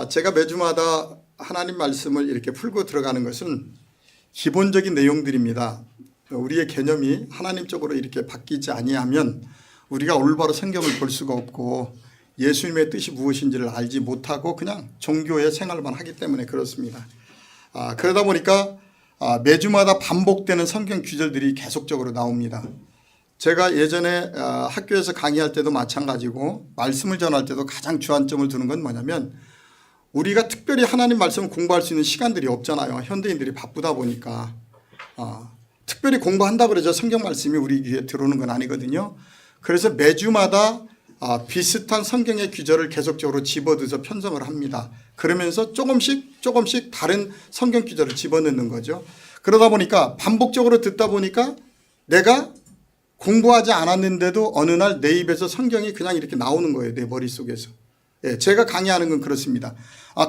제가 매주마다 하나님 말씀을 이렇게 풀고 들어가는 것은 기본적인 내용들입니다. 우리의 개념이 하나님 쪽으로 이렇게 바뀌지 아니하면 우리가 올바로 성경을 볼 수가 없고 예수님의 뜻이 무엇인지를 알지 못하고 그냥 종교의 생활만 하기 때문에 그렇습니다. 그러다 보니까 매주마다 반복되는 성경 구절들이 계속적으로 나옵니다. 제가 예전에 학교에서 강의할 때도 마찬가지고 말씀을 전할 때도 가장 주안점을 두는 건 뭐냐면 우리가 특별히 하나님 말씀을 공부할 수 있는 시간들이 없잖아요. 현대인들이 바쁘다 보니까 특별히 공부한다고 그래서 성경 말씀이 우리 귀에 들어오는 건 아니거든요. 그래서 매주마다 비슷한 성경의 구절을 계속적으로 집어넣어서 편성을 합니다. 그러면서 조금씩 다른 성경 구절을 집어넣는 거죠. 그러다 보니까 반복적으로 듣다 보니까 내가 공부하지 않았는데도 어느 날 내 입에서 성경이 그냥 이렇게 나오는 거예요. 내 머릿속에서. 제가 강의하는 건 그렇습니다.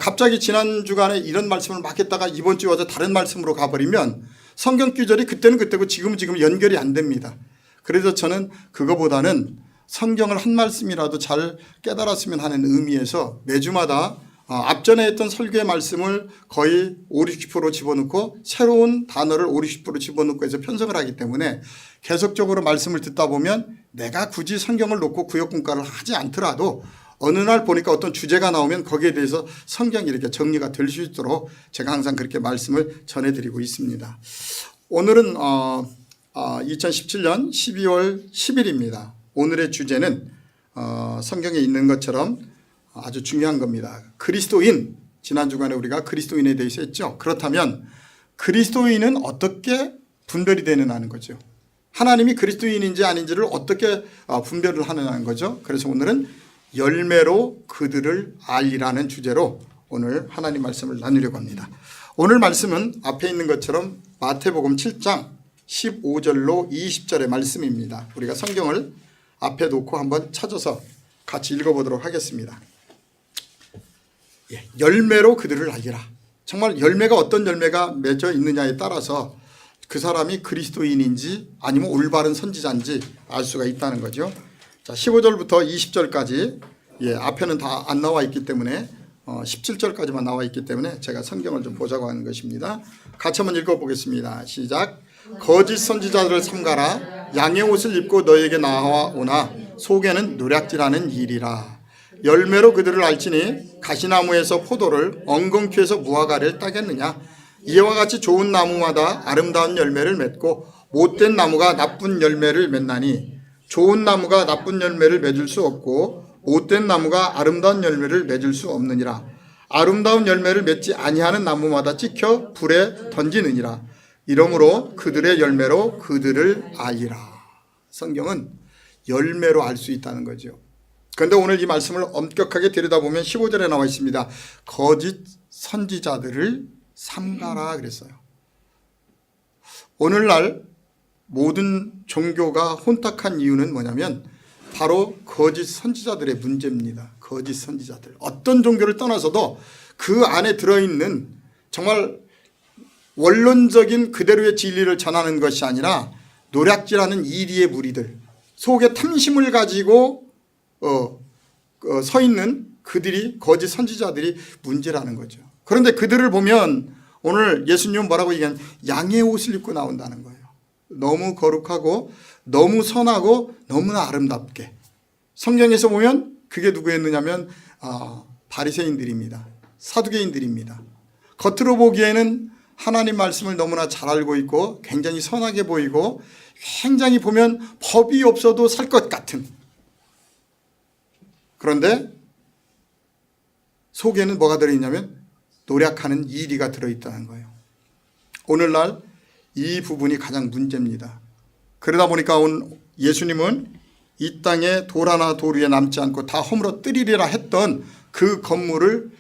갑자기 지난 주간에 이런 말씀을 막 했다가 이번 주에 와서 다른 말씀으로 가버리면 성경 구절이 그때는 그때고 지금은 연결이 안 됩니다. 그래서 저는 그거보다는 성경을 한 말씀이라도 잘 깨달았으면 하는 의미에서 매주마다 앞전에 했던 설교의 말씀을 거의 50, 60% 집어넣고 새로운 단어를 50, 60% 집어넣고 해서 편성을 하기 때문에 계속적으로 말씀을 듣다 보면 내가 굳이 성경을 놓고 구역분과를 하지 않더라도 어느 날 보니까 어떤 주제가 나오면 거기에 대해서 성경이 이렇게 정리가 될 수 있도록 제가 항상 그렇게 말씀을 전해드리고 있습니다. 오늘은 2017년 12월 10일입니다. 오늘의 주제는 성경에 있는 것처럼 아주 중요한 겁니다. 그리스도인, 지난 주간에 우리가 그리스도인에 대해서 했죠. 그렇다면 그리스도인은 어떻게 분별이 되느냐는 거죠. 하나님이 그리스도인인지 아닌지를 어떻게 분별을 하느냐는 거죠. 그래서 오늘은 열매로 그들을 알리라는 주제로 오늘 하나님 말씀을 나누려고 합니다. 오늘 말씀은 앞에 있는 것처럼 마태복음 7장 15절로 20절의 말씀입니다. 우리가 성경을 앞에 놓고 한번 찾아서 같이 읽어보도록 하겠습니다. 열매로 그들을 알리라. 정말 열매가 어떤 열매가 맺어 있느냐에 따라서 그 사람이 그리스도인인지 아니면 올바른 선지자인지 알 수가 있다는 거죠. 자, 15절부터 20절까지 앞에는 다 안 나와 있기 때문에 17절까지만 나와 있기 때문에 제가 성경을 좀 보자고 하는 것입니다. 같이 한번 읽어보겠습니다. 시작. 거짓 선지자들을 삼가라. 양의 옷을 입고 너에게 나와오나 속에는 노략질하는 일이라. 열매로 그들을 알지니 가시나무에서 포도를 엉겅퀴에서 무화과를 따겠느냐. 이와 같이 좋은 나무마다 아름다운 열매를 맺고 못된 나무가 나쁜 열매를 맺나니 좋은 나무가 나쁜 열매를 맺을 수 없고 못된 나무가 아름다운 열매를 맺을 수 없느니라. 아름다운 열매를 맺지 아니하는 나무마다 찍혀 불에 던지느니라. 이러므로 그들의 열매로 그들을 알리라. 성경은 열매로 알 수 있다는 거죠. 그런데 오늘 이 말씀을 엄격하게 들여다보면 15절에 나와 있습니다. 거짓 선지자들을 삼가라 그랬어요. 오늘날 모든 종교가 혼탁한 이유는 뭐냐면 바로 거짓 선지자들의 문제입니다. 거짓 선지자들. 어떤 종교를 떠나서도 그 안에 들어있는 정말 원론적인 그대로의 진리를 전하는 것이 아니라 노략질하는 이리의 무리들, 속에 탐심을 가지고 서 있는 그들이 거짓 선지자들이 문제라는 거죠. 그런데 그들을 보면 오늘 예수님은 뭐라고 얘기하냐, 양의 옷을 입고 나온다는 거예요. 너무 거룩하고 너무 선하고 너무나 아름답게. 성경에서 보면 그게 누구였느냐면 바리새인들입니다. 사두개인들입니다. 겉으로 보기에는 하나님 말씀을 너무나 잘 알고 있고 굉장히 선하게 보이고 굉장히 보면 법이 없어도 살 것 같은, 그런데 속에는 뭐가 들어있냐면 노략하는 이리가 들어있다는 거예요. 오늘날 이 부분이 가장 문제입니다. 그러다 보니까 예수님은 이 땅에 돌 하나 돌 위에 남지 않고 다 허물어뜨리리라 했던 그 건물을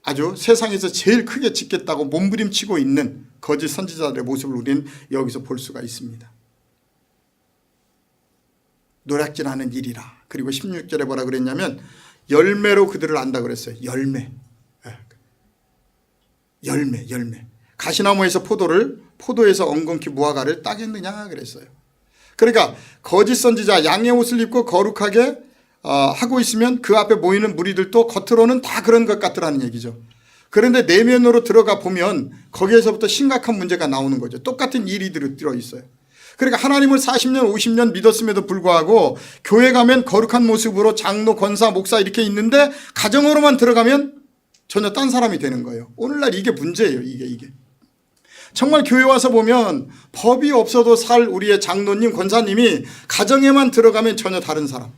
아주 세상에서 제일 크게 짓겠다고 몸부림치고 있는 거짓 선지자들의 모습을 우리는 여기서 볼 수가 있습니다. 노략질하는 일이라. 그리고 16절에 뭐라 그랬냐면 열매로 그들을 안다 그랬어요. 열매. 가시나무에서 포도에서 엉겅퀴 무화과를 따겠느냐 그랬어요. 그러니까 거짓 선지자, 양의 옷을 입고 거룩하게 하고 있으면 그 앞에 모이는 무리들도 겉으로는 다 그런 것 같더라는 얘기죠. 그런데 내면으로 들어가 보면 거기에서부터 심각한 문제가 나오는 거죠. 똑같은 일이 들어있어요. 그러니까 하나님을 40년 50년 믿었음에도 불구하고 교회 가면 거룩한 모습으로 장로 권사 목사 이렇게 있는데 가정으로만 들어가면 전혀 딴 사람이 되는 거예요. 오늘날 이게 문제예요. 이게 정말 교회 와서 보면 법이 없어도 살 우리의 장로님 권사님이 가정에만 들어가면 전혀 다른 사람.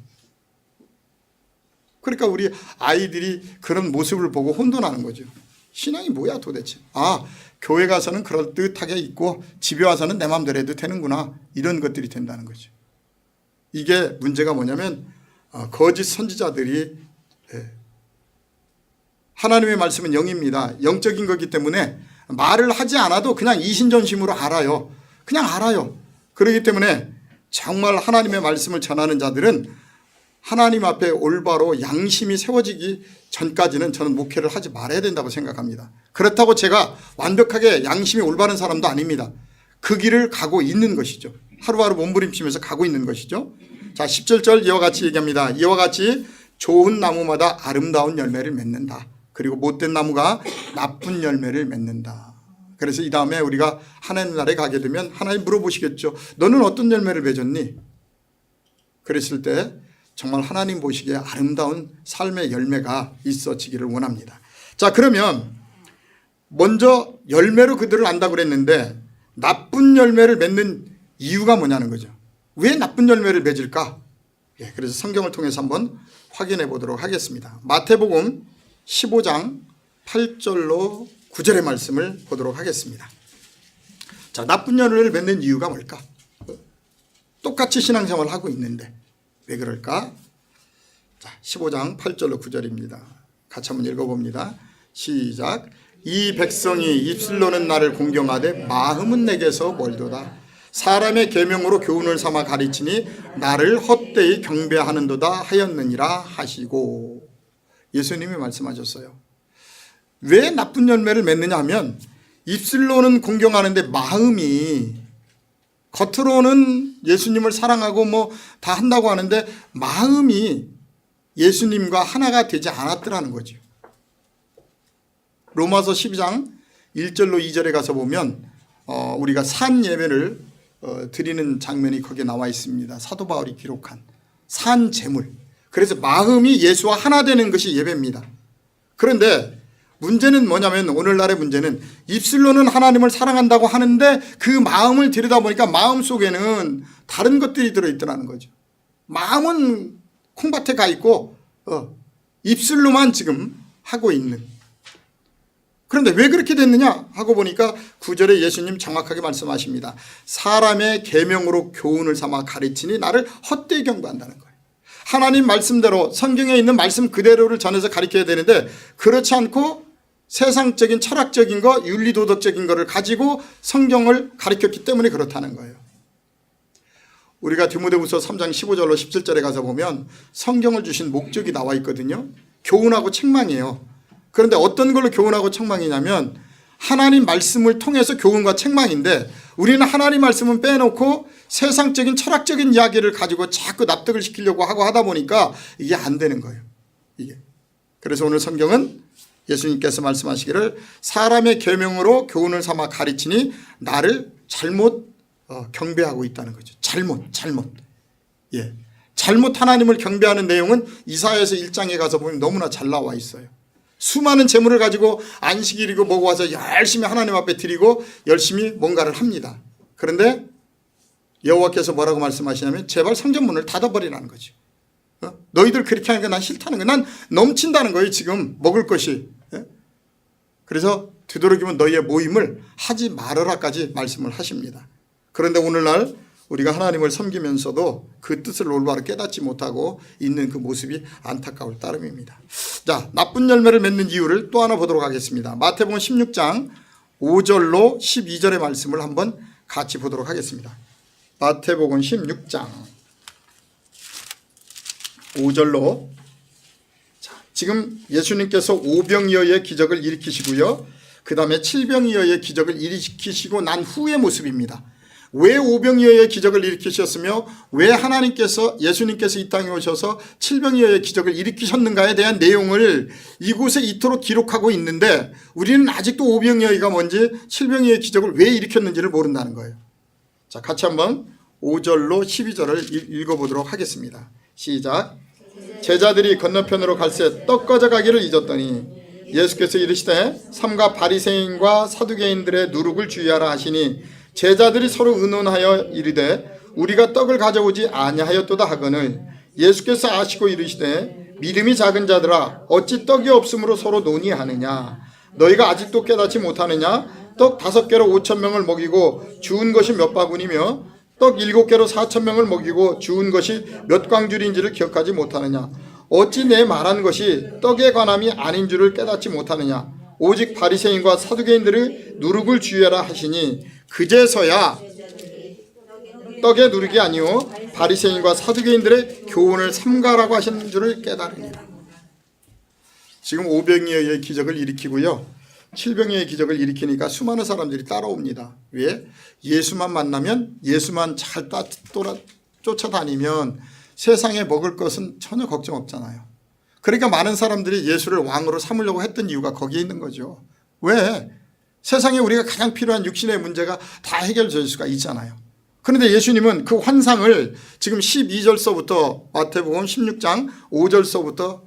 그러니까 우리 아이들이 그런 모습을 보고 혼돈하는 거죠. 신앙이 뭐야 도대체. 교회 가서는 그럴듯하게 있고 집에 와서는 내 마음대로 해도 되는구나. 이런 것들이 된다는 거죠. 이게 문제가 뭐냐면 거짓 선지자들이 하나님의 말씀은 영입니다. 영적인 거기 때문에 말을 하지 않아도 그냥 이신전심으로 알아요. 그냥 알아요. 그렇기 때문에 정말 하나님의 말씀을 전하는 자들은 하나님 앞에 올바로 양심이 세워지기 전까지는 저는 목회를 하지 말아야 된다고 생각합니다. 그렇다고 제가 완벽하게 양심이 올바른 사람도 아닙니다. 그 길을 가고 있는 것이죠. 하루하루 몸부림치면서 가고 있는 것이죠. 자, 17절 이와 같이 얘기합니다. 이와 같이 좋은 나무마다 아름다운 열매를 맺는다. 그리고 못된 나무가 나쁜 열매를 맺는다. 그래서 이 다음에 우리가 하나님 나라에 가게 되면 하나님 물어보시겠죠. 너는 어떤 열매를 맺었니? 그랬을 때 정말 하나님 보시기에 아름다운 삶의 열매가 있어지기를 원합니다. 자, 그러면 먼저 열매로 그들을 안다고 그랬는데 나쁜 열매를 맺는 이유가 뭐냐는 거죠. 왜 나쁜 열매를 맺을까? 그래서 성경을 통해서 한번 확인해 보도록 하겠습니다. 마태복음 15장 8절로 9절의 말씀을 보도록 하겠습니다. 자, 나쁜 열매를 맺는 이유가 뭘까? 똑같이 신앙생활을 하고 있는데 왜 그럴까? 자, 15장 8절로 9절입니다. 같이 한번 읽어봅니다. 시작. 이 백성이 입술로는 나를 공경하되 마음은 내게서 멀도다. 사람의 계명으로 교훈을 삼아 가르치니 나를 헛되이 경배하는도다 하였느니라 하시고. 예수님이 말씀하셨어요. 왜 나쁜 열매를 맺느냐 하면 입술로는 공경하는데 마음이, 겉으로는 예수님을 사랑하고 뭐 다 한다고 하는데 마음이 예수님과 하나가 되지 않았더라는 거죠. 로마서 12장 1절로 2절에 가서 보면 우리가 산 예배를 드리는 장면이 거기에 나와 있습니다. 사도 바울이 기록한 산 제물. 그래서 마음이 예수와 하나 되는 것이 예배입니다. 그런데 문제는 뭐냐면 오늘날의 문제는 입술로는 하나님을 사랑한다고 하는데 그 마음을 들여다보니까 마음 속에는 다른 것들이 들어있더라는 거죠. 마음은 콩밭에 가 있고 입술로만 지금 하고 있는. 그런데 왜 그렇게 됐느냐 하고 보니까 9절에 예수님 정확하게 말씀하십니다. 사람의 계명으로 교훈을 삼아 가르치니 나를 헛되이 경배한다는 거예요. 하나님 말씀대로 성경에 있는 말씀 그대로를 전해서 가르쳐야 되는데 그렇지 않고 세상적인 철학적인 거 윤리도덕적인 거를 가지고 성경을 가르쳤기 때문에 그렇다는 거예요. 우리가 디모데후서 3장 15절로 17절에 가서 보면 성경을 주신 목적이 나와 있거든요. 교훈하고 책망이에요. 그런데 어떤 걸로 교훈하고 책망이냐면 하나님 말씀을 통해서 교훈과 책망인데 우리는 하나님 말씀은 빼놓고 세상적인 철학적인 이야기를 가지고 자꾸 납득을 시키려고 하고 하다 보니까 이게 안 되는 거예요. 이게. 그래서 오늘 성경은 예수님께서 말씀하시기를 사람의 계명으로 교훈을 삼아 가르치니 나를 잘못 경배하고 있다는 거죠. 잘못. 잘못 하나님을 경배하는 내용은 이사야서 1장에 가서 보면 너무나 잘 나와 있어요. 수많은 재물을 가지고 안식일이고 뭐고 와서 열심히 하나님 앞에 드리고 열심히 뭔가를 합니다. 그런데 여호와께서 뭐라고 말씀하시냐면 제발 성전문을 닫아버리라는 거죠. 너희들 그렇게 하는 게 난 싫다는 거예요. 난 넘친다는 거예요. 지금 먹을 것이. 그래서 되도록이면 너희의 모임을 하지 말아라까지 말씀을 하십니다. 그런데 오늘날 우리가 하나님을 섬기면서도 그 뜻을 올바로 깨닫지 못하고 있는 그 모습이 안타까울 따름입니다. 자, 나쁜 열매를 맺는 이유를 또 하나 보도록 하겠습니다. 마태복음 16장 5절로 12절의 말씀을 한번 같이 보도록 하겠습니다. 마태복음 16장 5절로. 자, 지금 예수님께서 오병이어의 기적을 일으키시고요. 그 다음에 칠병이어의 기적을 일으키시고 난 후의 모습입니다. 왜 오병이어의 기적을 일으키셨으며 왜 하나님께서 예수님께서 이 땅에 오셔서 칠병이어의 기적을 일으키셨는가에 대한 내용을 이곳에 이토록 기록하고 있는데 우리는 아직도 오병이어가 뭔지 칠병이어의 기적을 왜 일으켰는지를 모른다는 거예요. 자, 같이 한번 5절로 12절을 읽어보도록 하겠습니다. 시작. 제자들이 건너편으로 갈새 떡 가져가기를 잊었더니 예수께서 이르시되 삼가 바리새인과 사두개인들의 누룩을 주의하라 하시니 제자들이 서로 의논하여 이르되 우리가 떡을 가져오지 아니하였도다 하거늘 예수께서 아시고 이르시되 믿음이 작은 자들아 어찌 떡이 없으므로 서로 논의하느냐 너희가 아직도 깨닫지 못하느냐 떡 5개로 5,000명을 먹이고 주운 것이 몇 바구니며 떡 7개로 4,000명을 먹이고 주운 것이 몇 광줄인지를 기억하지 못하느냐 어찌 내 말한 것이 떡의 관함이 아닌 줄을 깨닫지 못하느냐 오직 바리새인과 사두개인들의 누룩을 주의하라 하시니 그제서야 떡의 누룩이 아니요 바리새인과 사두개인들의 교훈을 삼가라고 하신 줄을 깨달으니라. 지금 오병이어의 기적을 일으키고요 7병이어의 기적을 일으키니까 수많은 사람들이 따라옵니다. 왜? 예수만 만나면 예수만 잘 쫓아다니면 세상에 먹을 것은 전혀 걱정 없잖아요. 그러니까 많은 사람들이 예수를 왕으로 삼으려고 했던 이유가 거기에 있는 거죠. 왜? 세상에 우리가 가장 필요한 육신의 문제가 다 해결될 수가 있잖아요. 그런데 예수님은 그 환상을 지금 12절서부터 마태복음 16장 5절서부터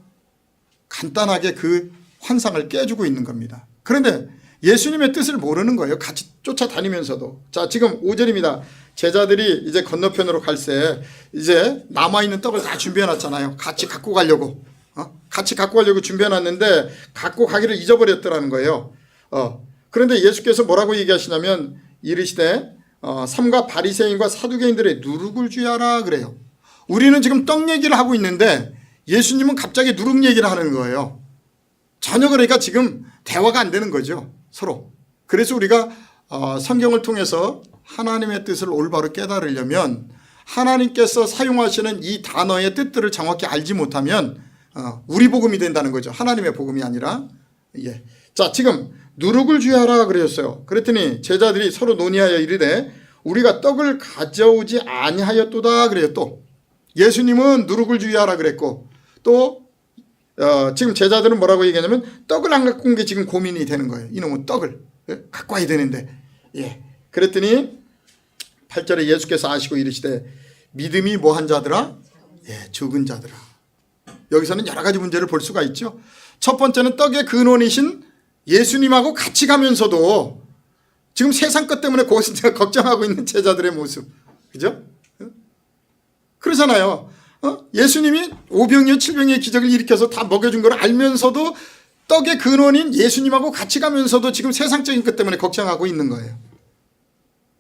간단하게 그 환상을 깨주고 있는 겁니다. 그런데 예수님의 뜻을 모르는 거예요. 같이 쫓아다니면서도. 자, 지금 5절입니다. 제자들이 이제 건너편으로 갈새 이제 남아있는 떡을 다 준비해놨잖아요. 같이 갖고 가려고. 같이 갖고 가려고 준비해놨는데 갖고 가기를 잊어버렸더라는 거예요. 그런데 예수께서 뭐라고 얘기하시냐면 이르시되 삼가 바리새인과 사두개인들의 누룩을 주의하라 그래요. 우리는 지금 떡 얘기를 하고 있는데 예수님은 갑자기 누룩 얘기를 하는 거예요. 전혀 그러니까 지금 대화가 안 되는 거죠. 서로. 그래서 우리가 성경을 통해서 하나님의 뜻을 올바로 깨달으려면 하나님께서 사용하시는 이 단어의 뜻들을 정확히 알지 못하면 우리 복음이 된다는 거죠. 하나님의 복음이 아니라. 예. 자, 지금 누룩을 주의하라 그러셨어요. 그랬더니 제자들이 서로 논의하여 이르되 우리가 떡을 가져오지 아니하였도다 그래요. 또 예수님은 누룩을 주의하라 그랬고 또 지금 제자들은 뭐라고 얘기하냐면 떡을 안 갖고 온 게 지금 고민이 되는 거예요. 이놈은 떡을 갖고 와야 되는데. 예. 그랬더니 8절에 예수께서 아시고 이르시되 믿음이 뭐한 자들아? 예, 적은 자들아. 여기서는 여러 가지 문제를 볼 수가 있죠. 첫 번째는 떡의 근원이신 예수님하고 같이 가면서도 지금 세상 것 때문에 걱정하고 있는 제자들의 모습. 그죠? 그러잖아요. 예수님이 오병이어 칠병이의 기적을 일으켜서 다 먹여준 걸 알면서도 떡의 근원인 예수님하고 같이 가면서도 지금 세상적인 것 때문에 걱정하고 있는 거예요.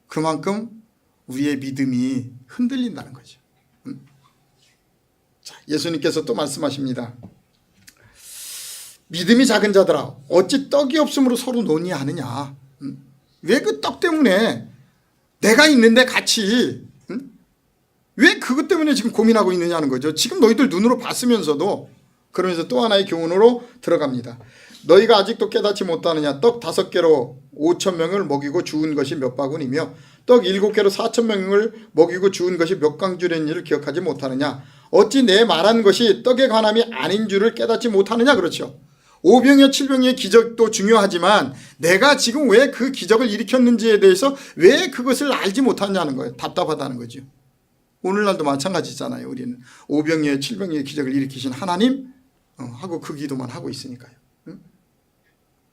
그만큼 우리의 믿음이 흔들린다는 거죠. 자, 예수님께서 또 말씀하십니다. 믿음이 작은 자들아 어찌 떡이 없으므로 서로 논의하느냐. 왜 그 떡 때문에 내가 있는데 같이 왜 그것 때문에 지금 고민하고 있느냐는 거죠. 지금 너희들 눈으로 봤으면서도. 그러면서 또 하나의 교훈으로 들어갑니다. 너희가 아직도 깨닫지 못하느냐. 떡 5개로 5,000명을 먹이고 주운 것이 몇 바구니며 떡 7개로 4,000명을 먹이고 주운 것이 몇 광줄인지를 기억하지 못하느냐. 어찌 내 말한 것이 떡의 관함이 아닌 줄을 깨닫지 못하느냐. 그렇죠. 오병이어 칠병이의 기적도 중요하지만 내가 지금 왜 그 기적을 일으켰는지에 대해서 왜 그것을 알지 못하냐는 거예요. 답답하다는 거죠. 오늘날도 마찬가지잖아요. 우리는 오병이어 칠병이의 기적을 일으키신 하나님 하고 그 기도만 하고 있으니까요.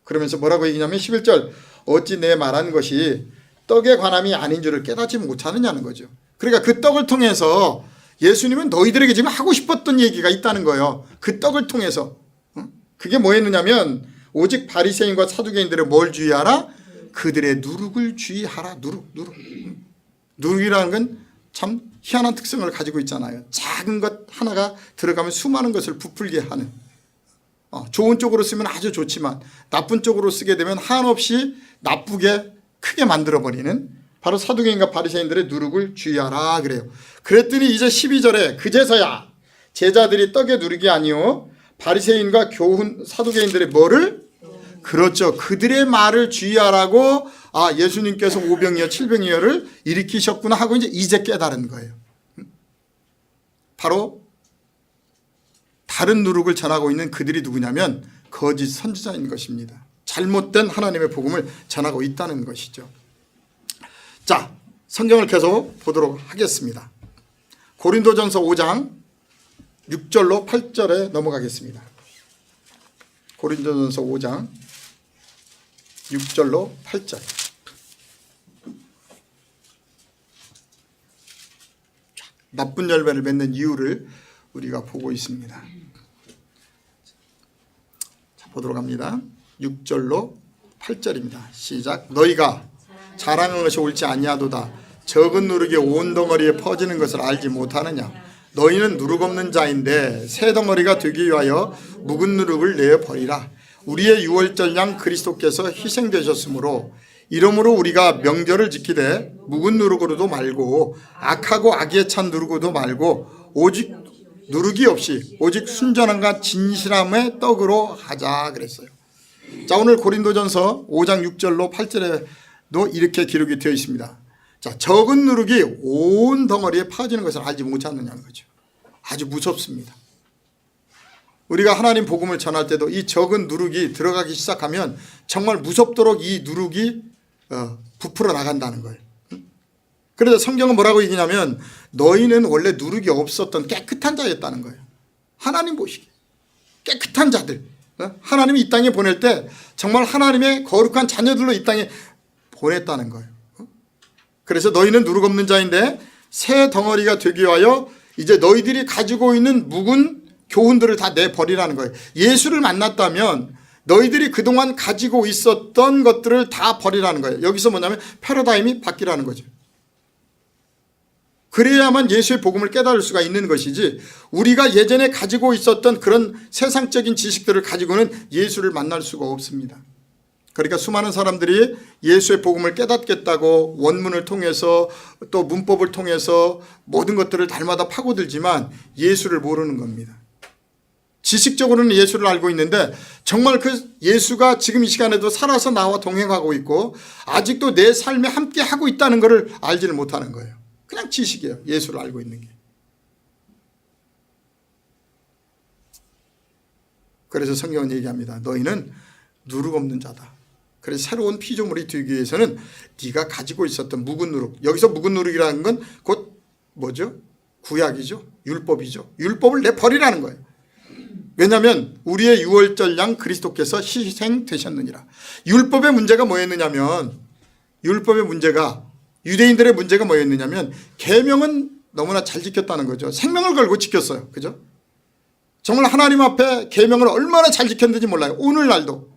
그러면서 뭐라고 얘기냐면 11절 어찌 내 말한 것이 떡의 관함이 아닌 줄을 깨닫지 못하느냐는 거죠. 그러니까 그 떡을 통해서 예수님은 너희들에게 지금 하고 싶었던 얘기가 있다는 거예요. 그 떡을 통해서. 그게 뭐였느냐면 오직 바리새인과 사두개인들의 뭘 주의하라? 그들의 누룩을 주의하라. 누룩이라는 건 참 희한한 특성을 가지고 있잖아요. 작은 것 하나가 들어가면 수많은 것을 부풀게 하는. 좋은 쪽으로 쓰면 아주 좋지만 나쁜 쪽으로 쓰게 되면 한없이 나쁘게 크게 만들어버리는 바로 사두개인과 바리새인들의 누룩을 주의하라 그래요. 그랬더니 이제 12절에 그제서야 제자들이 떡의 누룩이 아니요 바리새인과 사두개인들의 뭐를? 그렇죠. 그들의 말을 주의하라고 예수님께서 오병이어 칠병이어를 일으키셨구나 하고 이제 깨달은 거예요. 바로 다른 누룩을 전하고 있는 그들이 누구냐면 거짓 선지자인 것입니다. 잘못된 하나님의 복음을 전하고 있다는 것이죠. 자, 성경을 계속 보도록 하겠습니다. 고린도전서 5장 6절로 8절에 넘어가겠습니다. 고린도전서 5장 6절로 8절. 나쁜 열매를 맺는 이유를 우리가 보고 있습니다. 자, 보도록 합니다. 6절로 8절입니다. 시작. 너희가 자랑하는 것이 옳지 아니하도다. 적은 누룩이 온 덩어리에 퍼지는 것을 알지 못하느냐. 너희는 누룩 없는 자인데 새 덩어리가 되기 위하여 묵은 누룩을 내어 버리라. 우리의 유월절 양 그리스도께서 희생되셨으므로 이러므로 우리가 명절을 지키되 묵은 누룩으로도 말고 악하고 악에 찬 누룩으로도 말고 오직 누룩이 없이 오직 순전함과 진실함의 떡으로 하자 그랬어요. 자, 오늘 고린도전서 5장 6절로 8절에도 이렇게 기록이 되어 있습니다. 자, 적은 누룩이 온 덩어리에 퍼지는 것을 알지 못하느냐는 거죠. 아주 무섭습니다. 우리가 하나님 복음을 전할 때도 이 적은 누룩이 들어가기 시작하면 정말 무섭도록 이 누룩이 부풀어 나간다는 거예요. 그래서 성경은 뭐라고 얘기냐면 너희는 원래 누룩이 없었던 깨끗한 자였다는 거예요. 하나님 보시기에 깨끗한 자들, 하나님이 이 땅에 보낼 때 정말 하나님의 거룩한 자녀들로 이 땅에 보냈다는 거예요. 그래서 너희는 누룩 없는 자인데 새 덩어리가 되기 위하여 이제 너희들이 가지고 있는 묵은 교훈들을 다 내버리라는 거예요. 예수를 만났다면 너희들이 그동안 가지고 있었던 것들을 다 버리라는 거예요. 여기서 뭐냐면 패러다임이 바뀌라는 거죠. 그래야만 예수의 복음을 깨달을 수가 있는 것이지 우리가 예전에 가지고 있었던 그런 세상적인 지식들을 가지고는 예수를 만날 수가 없습니다. 그러니까 수많은 사람들이 예수의 복음을 깨닫겠다고 원문을 통해서 또 문법을 통해서 모든 것들을 날마다 파고들지만 예수를 모르는 겁니다. 지식적으로는 예수를 알고 있는데 정말 그 예수가 지금 이 시간에도 살아서 나와 동행하고 있고 아직도 내 삶에 함께 하고 있다는 것을 알지를 못하는 거예요. 그냥 지식이에요. 예수를 알고 있는 게. 그래서 성경은 얘기합니다. 너희는 누룩 없는 자다. 그래서 새로운 피조물이 되기 위해서는 네가 가지고 있었던 묵은 누룩, 여기서 묵은 누룩이라는 건 곧 뭐죠? 구약이죠. 율법이죠. 율법을 내버리라는 거예요. 왜냐하면 우리의 유월절 양 그리스도께서 희생되셨느니라. 율법의 문제가 뭐였느냐면 율법의 문제가 유대인들의 문제가 뭐였느냐면 계명은 너무나 잘 지켰다는 거죠. 생명을 걸고 지켰어요. 그죠? 정말 하나님 앞에 계명을 얼마나 잘 지켰는지 몰라요. 오늘날도.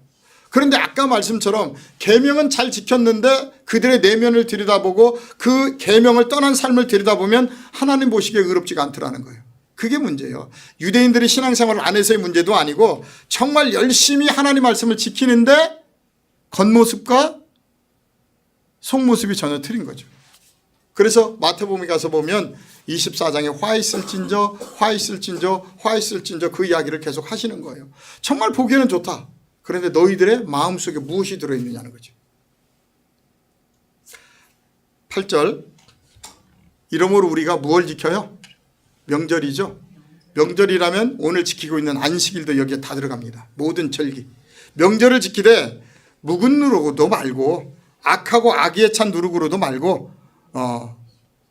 그런데 아까 말씀처럼 계명은 잘 지켰는데 그들의 내면을 들여다보고 그 계명을 떠난 삶을 들여다보면 하나님 보시기에 의롭지가 않더라는 거예요. 그게 문제예요. 유대인들이 신앙생활 안에서의 문제도 아니고 정말 열심히 하나님 말씀을 지키는데 겉모습과 속모습이 전혀 틀린 거죠. 그래서 마태복음에 가서 보면 24장에 화 있을진저 화 있을진저 화 있을진저 그 이야기를 계속 하시는 거예요. 정말 보기에는 좋다. 그런데 너희들의 마음속에 무엇이 들어있느냐는 거죠. 8절 이러므로 우리가 무엇을 지켜요? 명절이죠. 명절이라면 오늘 지키고 있는 안식일도 여기에 다 들어갑니다. 모든 절기. 명절을 지키되 묵은 누룩으로도 말고 악하고 악의에 찬 누룩으로도 말고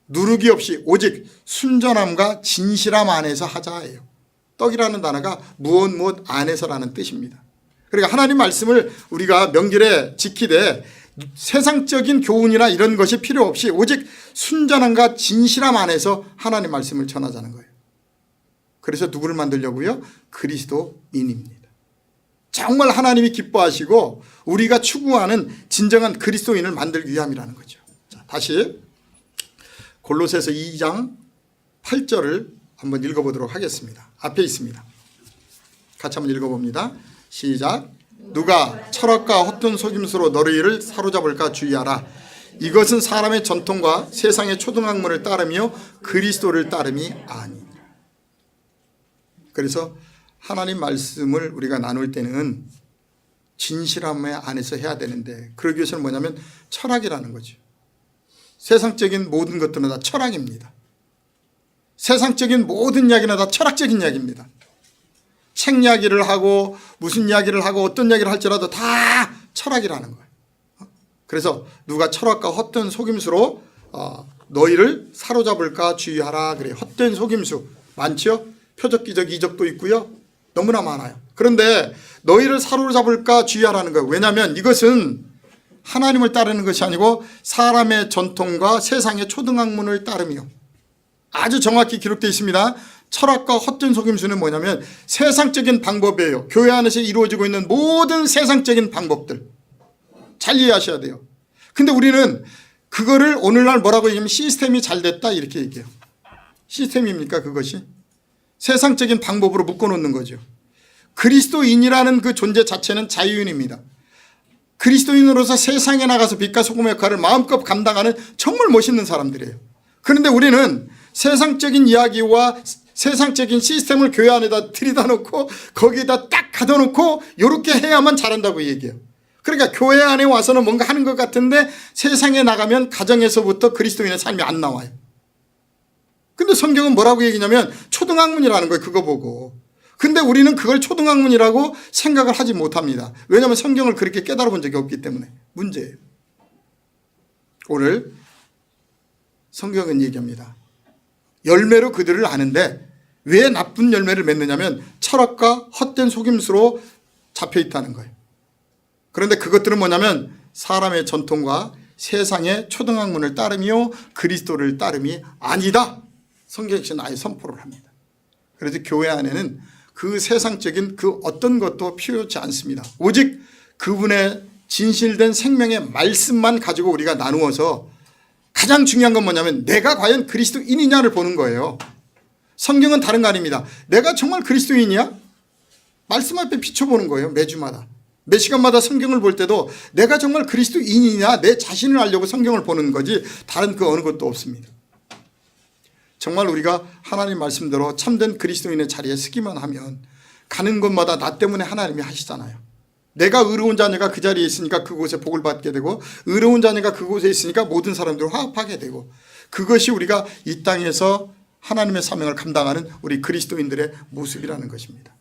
누룩이 없이 오직 순전함과 진실함 안에서 하자예요. 떡이라는 단어가 무엇 안에서라는 뜻입니다. 그러니까 하나님 말씀을 우리가 명절에 지키되 세상적인 교훈이나 이런 것이 필요 없이 오직 순전함과 진실함 안에서 하나님 말씀을 전하자는 거예요. 그래서 누구를 만들려고요? 그리스도인입니다. 정말 하나님이 기뻐하시고 우리가 추구하는 진정한 그리스도인을 만들기 위함이라는 거죠. 자, 다시 골로새서 2장 8절을 한번 읽어보도록 하겠습니다. 앞에 있습니다. 같이 한번 읽어봅니다. 시작. 누가 철학과 헛된 속임수로 너희를 사로잡을까 주의하라. 이것은 사람의 전통과 세상의 초등학문을 따르며 그리스도를 따름이 아니니라. 그래서 하나님 말씀을 우리가 나눌 때는 진실함 안에서 해야 되는데 그러기 위해서는 뭐냐면 철학이라는 거죠. 세상적인 모든 것들은 다 철학입니다. 세상적인 모든 이야기는 다 철학적인 이야기입니다. 책 이야기를 하고 무슨 이야기를 하고 어떤 이야기를 할지라도 다 철학이라는 거예요. 그래서 누가 철학과 헛된 속임수로 너희를 사로잡을까 주의하라 그래요. 헛된 속임수 많죠? 표적기적 이적도 있고요. 너무나 많아요. 그런데 너희를 사로잡을까 주의하라는 거예요. 왜냐하면 이것은 하나님을 따르는 것이 아니고 사람의 전통과 세상의 초등학문을 따르며 아주 정확히 기록되어 있습니다. 철학과 헛된 속임수는 뭐냐면 세상적인 방법이에요. 교회 안에서 이루어지고 있는 모든 세상적인 방법들 잘 이해하셔야 돼요. 근데 우리는 그거를 오늘날 뭐라고 얘기하면 시스템이 잘 됐다 이렇게 얘기해요. 시스템입니까 그것이? 세상적인 방법으로 묶어놓는 거죠. 그리스도인이라는 그 존재 자체는 자유인입니다. 그리스도인으로서 세상에 나가서 빛과 소금의 역할을 마음껏 감당하는 정말 멋있는 사람들이에요. 그런데 우리는 세상적인 이야기와 세상적인 시스템을 교회 안에다 들이다 놓고 거기에다 딱 가둬 놓고 이렇게 해야만 잘한다고 얘기해요. 그러니까 교회 안에 와서는 뭔가 하는 것 같은데 세상에 나가면 가정에서부터 그리스도인의 삶이 안 나와요. 근데 성경은 뭐라고 얘기냐면 초등학문이라는 거예요. 그거 보고. 근데 우리는 그걸 초등학문이라고 생각을 하지 못합니다. 왜냐하면 성경을 그렇게 깨달아 본 적이 없기 때문에 문제예요. 오늘 성경은 얘기합니다. 열매로 그들을 아는데 왜 나쁜 열매를 맺느냐면 철학과 헛된 속임수로 잡혀 있다는 거예요. 그런데 그것들은 뭐냐면 사람의 전통과 세상의 초등학문을 따르며 그리스도를 따름이 아니다. 성경에서는 아예 선포를 합니다. 그래서 교회 안에는 그 세상적인 그 어떤 것도 필요치 않습니다. 오직 그분의 진실된 생명의 말씀만 가지고 우리가 나누어서 가장 중요한 건 뭐냐면 내가 과연 그리스도인이냐를 보는 거예요. 성경은 다른 거 아닙니다. 내가 정말 그리스도인이야? 말씀 앞에 비춰보는 거예요. 매주마다. 매 시간마다 성경을 볼 때도 내가 정말 그리스도인이냐 내 자신을 알려고 성경을 보는 거지 다른 그 어느 것도 없습니다. 정말 우리가 하나님 말씀대로 참된 그리스도인의 자리에 서기만 하면 가는 곳마다 나 때문에 하나님이 하시잖아요. 내가 의로운 자녀가 그 자리에 있으니까 그곳에 복을 받게 되고 의로운 자녀가 그곳에 있으니까 모든 사람들을 화합하게 되고 그것이 우리가 이 땅에서 하나님의 사명을 감당하는 우리 그리스도인들의 모습이라는 것입니다.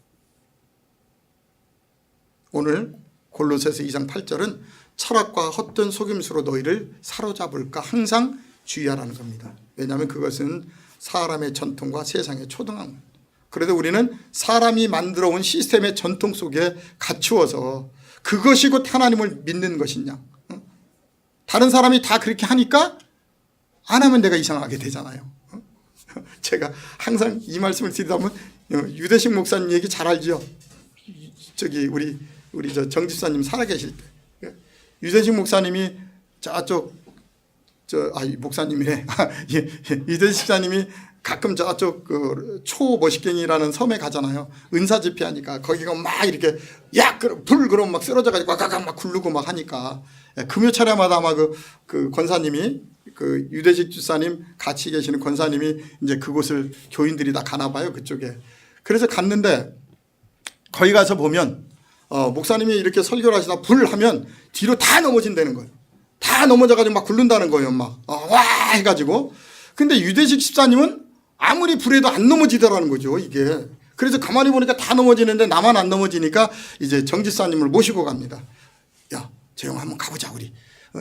오늘 골로새서 2장 8절은 철학과 헛된 속임수로 너희를 사로잡을까 항상 주의하라는 겁니다. 왜냐하면 그것은 사람의 전통과 세상의 초등학문. 그래도 우리는 사람이 만들어 온 시스템의 전통 속에 갇히어서 그것이 곧 하나님을 믿는 것이냐. 다른 사람이 다 그렇게 하니까 안 하면 내가 이상하게 되잖아요. 제가 항상 이 말씀을 드리다 보면 유대식 목사님 얘기 잘 알죠. 저기 우리 정 집사님 살아계실 때 유대식 목사님이 저쪽 목사님이래. 유대식 집사님이 가끔 저쪽 그 초머시갱이라는 섬에 가잖아요. 은사 집회하니까 거기가 막 이렇게 불 그럼 막 쓰러져가지고 꽉꽉 막 굴르고 막 하니까 금요 차례마다 아마 그 권사님이 그 유대식 집사님 같이 계시는 권사님이 이제 그곳을 교인들이 다 가나 봐요 그쪽에. 그래서 갔는데 거기 가서 보면 목사님이 이렇게 설교를 하시다 불 하면 뒤로 다 넘어진다는 거예요. 다 넘어져가지고 막 굴른다는 거예요. 막 와 해가지고. 근데 유대식 집사님은 아무리 불에도 안 넘어지더라는 거죠 이게. 그래서 가만히 보니까 다 넘어지는데 나만 안 넘어지니까 이제 정 집사님을 모시고 갑니다. 야 재영 한번 가보자 우리.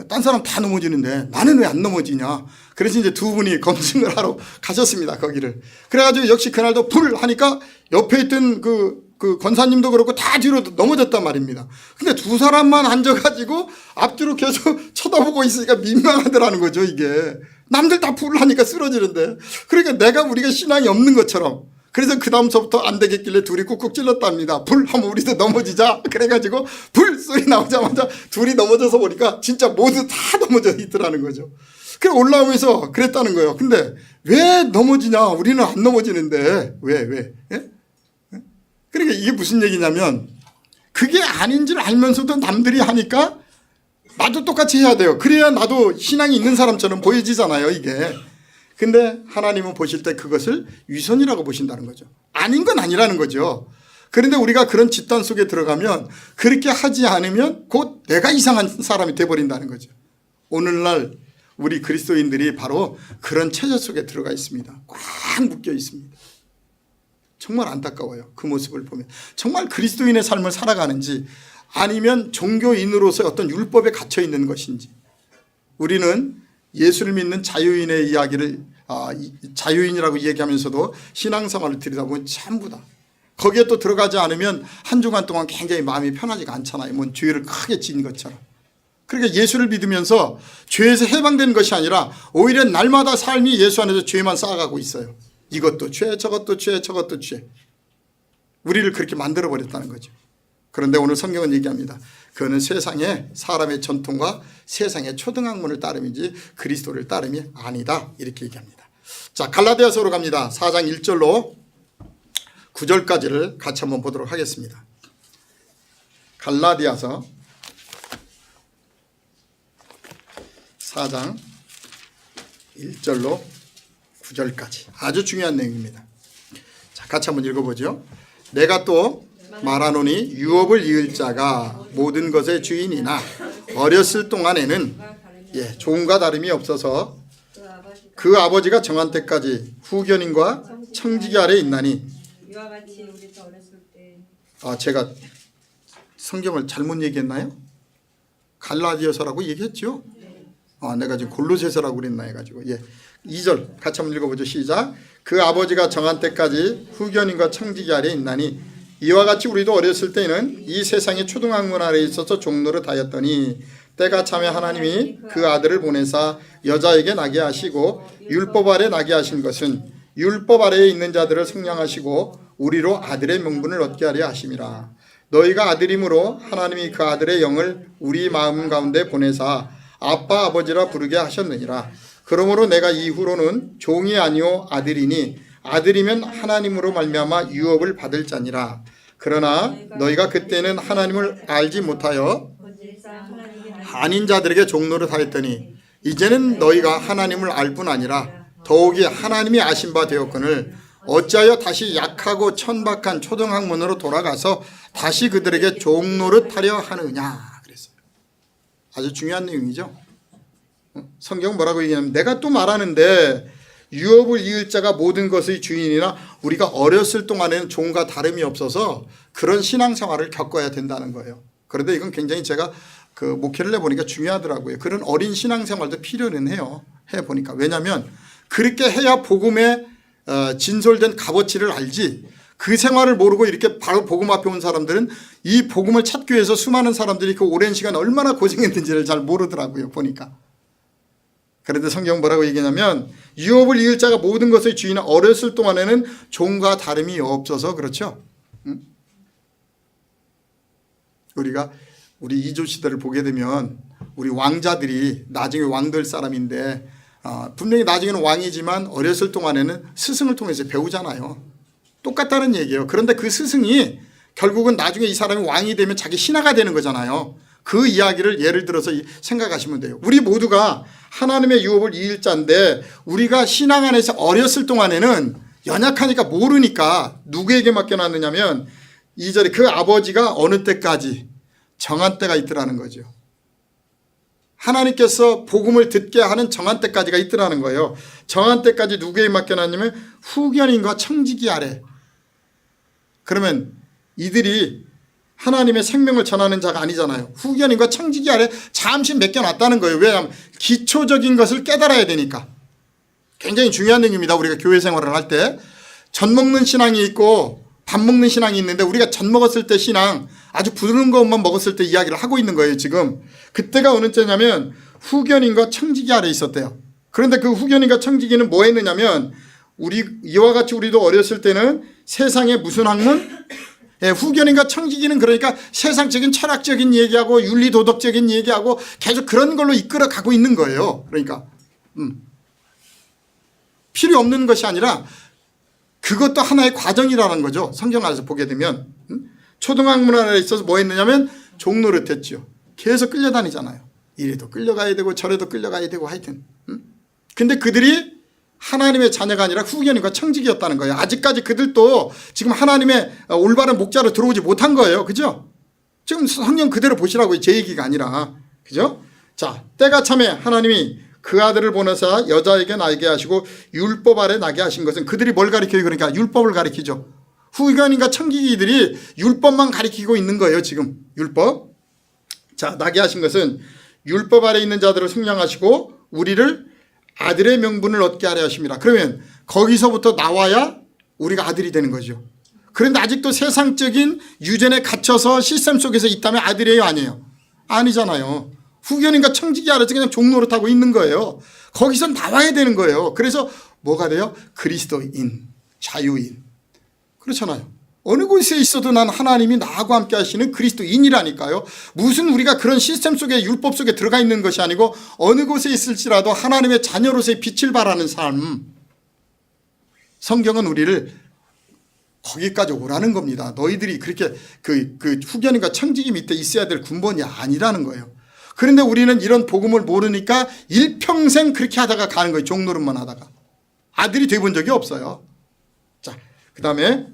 딴 사람 다 넘어지는데 나는 왜 안 넘어지냐. 그래서 이제 두 분이 검증을 하러 가셨습니다 거기를. 그래가지고 역시 그날도 불 하니까 옆에 있던 그 권사님도 그렇고 다 뒤로 넘어졌단 말입니다. 근데 두 사람만 앉아가지고 앞뒤로 계속 쳐다보고 있으니까 민망하더라는 거죠 이게. 남들 다 불을 하니까 쓰러지는데. 그러니까 우리가 신앙이 없는 것처럼. 그래서 그 다음서부터 안 되겠길래 둘이 꾹꾹 찔렀답니다. 불 하면 우리도 넘어지자. 그래가지고 불 소리 나오자마자 둘이 넘어져서 보니까 진짜 모두 다 넘어져 있더라는 거죠. 그래 올라오면서 그랬다는 거예요. 근데 왜 넘어지냐. 우리는 안 넘어지는데. 왜? 예? 그러니까 이게 무슨 얘기냐면 그게 아닌 줄 알면서도 남들이 하니까 나도 똑같이 해야 돼요. 그래야 나도 신앙이 있는 사람처럼 보여지잖아요 이게. 근데 하나님은 보실 때 그것을 위선이라고 보신다는 거죠. 아닌 건 아니라는 거죠. 그런데 우리가 그런 집단 속에 들어가면 그렇게 하지 않으면 곧 내가 이상한 사람이 돼버린다는 거죠. 오늘날 우리 그리스도인들이 바로 그런 체제 속에 들어가 있습니다. 꽉 묶여 있습니다. 정말 안타까워요. 그 모습을 보면. 정말 그리스도인의 삶을 살아가는지 아니면 종교인으로서의 어떤 율법에 갇혀 있는 것인지. 우리는 예수를 믿는 자유인의 이야기를 자유인이라고 얘기하면서도 신앙생활을 들여다보면 전부 다 거기에 또 들어가지 않으면 한 주간 동안 굉장히 마음이 편하지가 않잖아요. 뭔 죄를 크게 지은 것처럼. 그러니까 예수를 믿으면서 죄에서 해방되는 것이 아니라 오히려 날마다 삶이 예수 안에서 죄만 쌓아가고 있어요. 이것도 죄, 저것도 죄, 저것도 죄. 우리를 그렇게 만들어버렸다는 거죠. 그런데 오늘 성경은 얘기합니다. 그거는 세상의 사람의 전통과 세상의 초등학문을 따름이지 그리스도를 따름이 아니다. 이렇게 얘기합니다. 자, 갈라디아서로 갑니다. 4장 1절로 9절까지를 같이 한번 보도록 하겠습니다. 갈라디아서 4장 1절로 9절까지 아주 중요한 내용입니다. 자, 같이 한번 읽어보죠. 내가 또 말하노니 유업을 이을 자가 모든 것의 주인이나 어렸을 동안에는 종과 다름이 없어서 그 아버지가 정한 때까지 후견인과 청지기 아래 있나니. 이와 같이 우리도 어렸을 때. 제가 성경을 잘못 얘기했나요? 갈라디아서라고 얘기했죠? 내가 지금 골로새서라고 그랬나 해가지고. 2절 같이 한번 읽어보죠. 시작. 그 아버지가 정한 때까지 후견인과 청지기 아래 있나니 이와 같이 우리도 어렸을 때는 이 세상의 초등학문 아래 있어서 종노릇 하였더니 때가 차매 하나님이 그 아들을 보내사 여자에게 나게 하시고 율법 아래 나게 하신 것은 율법 아래에 있는 자들을 성량하시고 우리로 아들의 명분을 얻게 하려 하심이라. 너희가 아들이므로 하나님이 그 아들의 영을 우리 마음 가운데 보내사 아빠 아버지라 부르게 하셨느니라. 그러므로 내가 이후로는 종이 아니요 아들이니 아들이면 하나님으로 말미암아 유업을 받을 자니라. 그러나 너희가 그때는 하나님을 알지 못하여 아닌 자들에게 종노릇 하였더니 이제는 너희가 하나님을 알 뿐 아니라 더욱이 하나님이 아신 바 되었거늘 어찌하여 다시 약하고 천박한 초등학문으로 돌아가서 다시 그들에게 종노릇 하려 하느냐 그랬어요. 아주 중요한 내용이죠. 성경은 뭐라고 얘기하냐면 내가 또 말하는데 유업을 이을 자가 모든 것의 주인이나 우리가 어렸을 동안에는 종과 다름이 없어서 그런 신앙생활을 겪어야 된다는 거예요. 그런데 이건 굉장히 제가 그 목회를 해보니까 중요하더라고요. 그런 어린 신앙생활도 필요는 해요. 해보니까. 왜냐하면 그렇게 해야 복음의 진솔된 값어치를 알지 그 생활을 모르고 이렇게 바로 복음 앞에 온 사람들은 이 복음을 찾기 위해서 수많은 사람들이 그 오랜 시간 얼마나 고생했는지를 잘 모르더라고요. 보니까. 그런데 성경 뭐라고 얘기하냐면 유업을 이을 자가 모든 것의 주인은 어렸을 동안에는 종과 다름이 없어서 그렇죠. 우리가 우리 이조 시대를 보게 되면 우리 왕자들이 나중에 왕될 사람인데 분명히 나중에는 왕이지만 어렸을 동안에는 스승을 통해서 배우잖아요. 똑같다는 얘기예요. 그런데 그 스승이 결국은 나중에 이 사람이 왕이 되면 자기 신하가 되는 거잖아요. 그 이야기를 예를 들어서 생각하시면 돼요. 우리 모두가 하나님의 유업을 이을 자인데 우리가 신앙 안에서 어렸을 동안에는 연약하니까 모르니까 누구에게 맡겨놨느냐면 2절에 그 아버지가 어느 때까지 정한 때가 있더라는 거죠. 하나님께서 복음을 듣게 하는 정한 때까지가 있더라는 거예요. 정한 때까지 누구에게 맡겨놨냐면 후견인과 청지기 아래. 그러면 이들이 하나님의 생명을 전하는 자가 아니잖아요. 후견인과 청지기 아래 잠시 맡겨놨다는 거예요. 왜냐하면 기초적인 것을 깨달아야 되니까. 굉장히 중요한 내용입니다. 우리가 교회 생활을 할 때 젖 먹는 신앙이 있고 밥 먹는 신앙이 있는데 우리가 젖 먹었을 때 신앙 아주 부드러운 것만 먹었을 때 이야기를 하고 있는 거예요. 지금 그때가 어느 때냐면 후견인과 청지기 아래 있었대요. 그런데 그 후견인과 청지기는 뭐 했느냐면 우리 이와 같이 우리도 어렸을 때는 세상에 무슨 학문? 후견인과 청지기는 그러니까 세상적인 철학적인 얘기하고 윤리도덕적인 얘기하고 계속 그런 걸로 이끌어 가고 있는 거예요. 그러니까 필요 없는 것이 아니라 그것도 하나의 과정이라는 거죠. 성경 안에서 보게 되면 초등학문 안에 있어서 뭐 했느냐면 종노릇 했죠. 계속 끌려다니잖아요. 이래도 끌려가야 되고 저래도 끌려가야 되고 하여튼. 근데 그들이 하나님의 자녀가 아니라 후견인과 청지기였다는 거예요. 아직까지 그들도 지금 하나님의 올바른 목자로 들어오지 못한 거예요. 그죠? 지금 성경 그대로 보시라고요. 제 얘기가 아니라. 그죠? 자, 때가 참에 하나님이 그 아들을 보내사 여자에게 나게 하시고 율법 아래 나게 하신 것은 그들이 뭘 가리켜요? 그러니까 율법을 가리키죠. 후견인과 청지기들이 율법만 가리키고 있는 거예요. 지금 율법. 자, 나게 하신 것은 율법 아래 있는 자들을 승량하시고 우리를 아들의 명분을 얻게 하려 하십니다. 그러면 거기서부터 나와야 우리가 아들이 되는 거죠. 그런데 아직도 세상적인 유전에 갇혀서 시스템 속에서 있다면 아들이에요, 아니에요? 아니잖아요. 후견인과 청지기 아래서 그냥 종노릇하고 있는 거예요. 거기서 나와야 되는 거예요. 그래서 뭐가 돼요? 그리스도인, 자유인. 그렇잖아요. 어느 곳에 있어도 난 하나님이 나하고 함께 하시는 그리스도인이라니까요. 무슨 우리가 그런 시스템 속에 율법 속에 들어가 있는 것이 아니고 어느 곳에 있을지라도 하나님의 자녀로서의 빛을 발하는 삶. 성경은 우리를 거기까지 오라는 겁니다. 너희들이 그렇게 그 후견인과 청지기 밑에 있어야 될 군번이 아니라는 거예요. 그런데 우리는 이런 복음을 모르니까 일평생 그렇게 하다가 가는 거예요. 종노릇만 하다가. 아들이 돼본 적이 없어요. 자, 그 다음에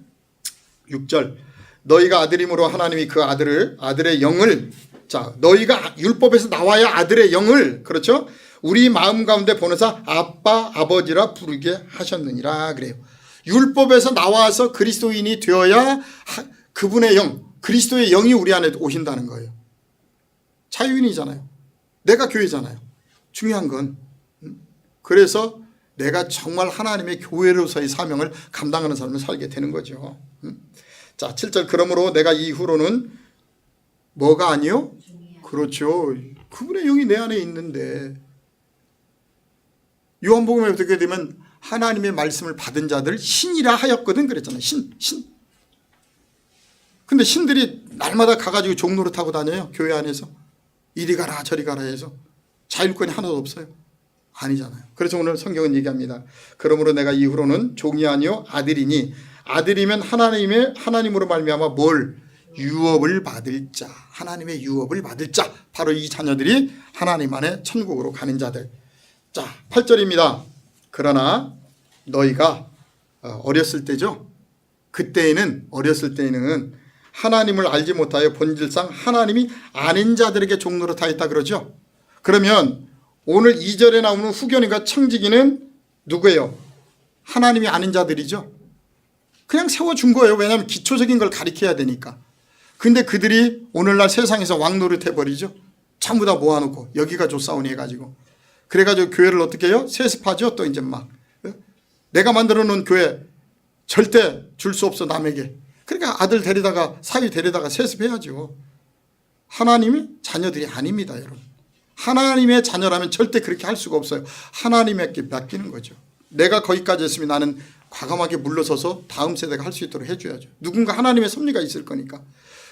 6절. 너희가 아들임으로 하나님이 그 아들의 영을, 자, 너희가 율법에서 나와야 아들의 영을, 그렇죠? 우리 마음 가운데 보내사 아빠, 아버지라 부르게 하셨느니라 그래요. 율법에서 나와서 그리스도인이 되어야 그분의 영, 그리스도의 영이 우리 안에 오신다는 거예요. 자유인이잖아요. 내가 교회잖아요. 중요한 건. 그래서 내가 정말 하나님의 교회로서의 사명을 감당하는 삶을 살게 되는 거죠. 자, 7절. 그러므로 내가 이후로는 뭐가 아니요? 그렇죠. 그분의 영이 내 안에 있는데. 요한복음에 어떻게 되면 하나님의 말씀을 받은 자들 신이라 하였거든 그랬잖아요. 신. 근데 신들이 날마다 가가지고 종노릇하고 다녀요. 교회 안에서. 이리 가라 저리 가라 해서 자율권이 하나도 없어요. 아니잖아요. 그래서 오늘 성경은 얘기합니다. 그러므로 내가 이후로는 종이 아니요 아들이니 아들이면 하나님으로 말미암아 뭘? 유업을 받을 자. 하나님의 유업을 받을 자. 바로 이 자녀들이 하나님 안에 천국으로 가는 자들. 자, 8절입니다. 그러나 너희가 어렸을 때죠. 그때에는 어렸을 때에는 하나님을 알지 못하여 본질상 하나님이 아닌 자들에게 종노릇하였다 그러죠. 그러면 오늘 2절에 나오는 후견인과 청지기는 누구예요? 하나님이 아닌 자들이죠. 그냥 세워준 거예요. 왜냐하면 기초적인 걸 가리켜야 되니까. 근데 그들이 오늘날 세상에서 왕노릇 해버리죠. 전부 다 모아놓고 여기가 좋사오니 해가지고. 그래가지고 교회를 어떻게 해요? 세습하죠. 또 이제 막 내가 만들어 놓은 교회 절대 줄 수 없어 남에게. 그러니까 아들 데리다가 사위 데리다가 세습해야죠. 하나님이 자녀들이 아닙니다, 여러분. 하나님의 자녀라면 절대 그렇게 할 수가 없어요. 하나님에게 맡기는 거죠. 내가 거기까지 했으면 나는 과감하게 물러서서 다음 세대가 할 수 있도록 해줘야죠. 누군가 하나님의 섭리가 있을 거니까.